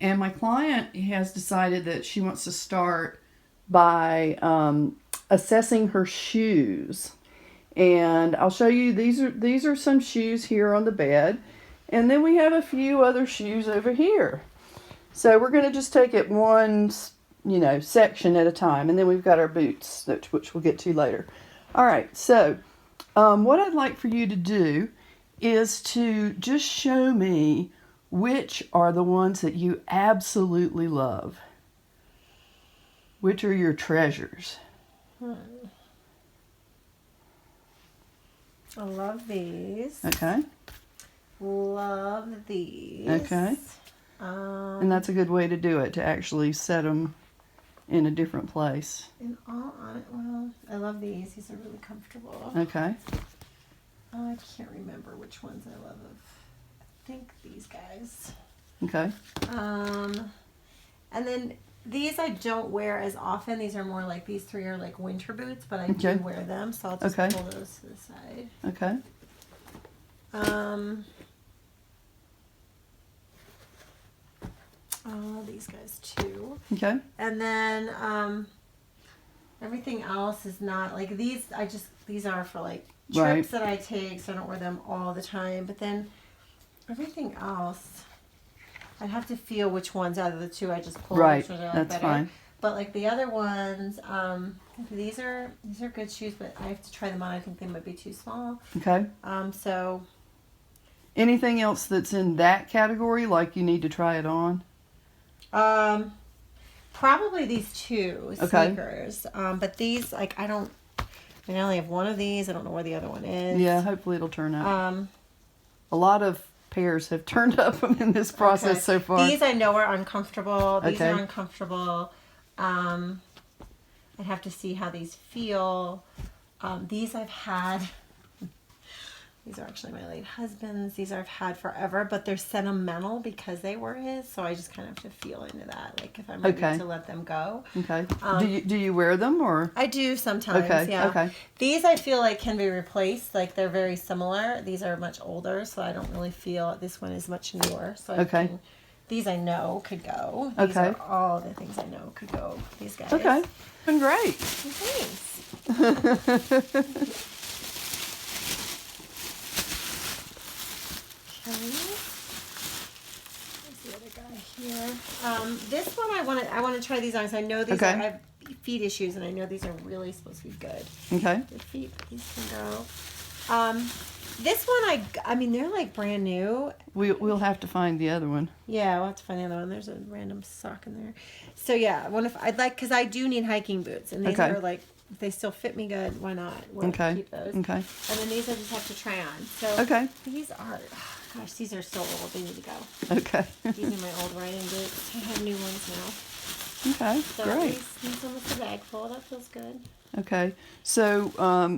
And my client has decided that she wants to start by assessing her shoes. And I'll show you, these are some shoes here on the bed. And then we have a few other shoes over here. So we're going to just take it one, section at a time. And then we've got our boots, which we'll get to later. All right, so what I'd like for you to do is to just show me which are the ones that you absolutely love. Which are your treasures? I love these. Okay. Love these. Okay. And that's a good way to do it, to actually set them in a different place. Well, I love these. These are really comfortable. Okay. I can't remember which ones I love. I think these guys. Okay. And then these I don't wear as often. These are more like, these three are like winter boots, but I do wear them, so I'll just pull those to the side. Okay. These guys too. Okay. And then everything else is not like these. These are for like trips that I take, so I don't wear them all the time. But then everything else, I'd have to feel which ones out of the two I just pulled. Right, Which ones I like that's better. fine. But like the other ones, these are good shoes, but I have to try them on. I think they might be too small. Okay. So. Anything else that's in that category, like you need to try it on? Probably these two sneakers. But these, like, I only have one of these. I don't know where the other one is. Yeah, hopefully it'll turn out. A lot of pairs have turned up in this process so far. These I know are uncomfortable. These are uncomfortable. I'd have to see how these feel. These I've had. These are actually my late husband's. These I've had forever, but they're sentimental because they were his. So I just kind of have to feel into that, like if I'm ready to let them go. Okay. Do you wear them or? I do sometimes. Okay. Yeah. Okay. These I feel like can be replaced. Like they're very similar. These are much older, so I don't really feel this one is much newer. So these I know could go. These are all the things I know could go. These guys. Okay. Been great. Thanks. There's the other guy here. This one I want to try these on because I know these I have feet issues and I know these are really supposed to be good. Okay. The feet, these can go. This one I mean they're like brand new. We'll have to find the other one. Yeah, we'll have to find the other one. There's a random sock in there. So yeah, because I do need hiking boots and these are like, if they still fit me good, why not? We'll keep those. Okay. And then these I just have to try on. So these are, gosh, these are so old. They need to go. Okay. These are my old riding boots. I have new ones now. Okay, so great. These almost a bag full. That feels good. Okay, so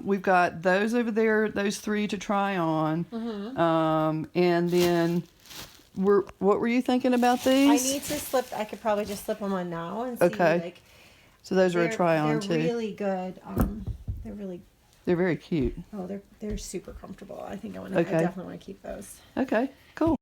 we've got those over there, those three to try on. And then what were you thinking about these? I need to slip. I could probably just slip them on now and see. Okay. So those are a try on too. They're really good. They're very cute. Oh, they're super comfortable. I think I definitely want to keep those. Okay, cool.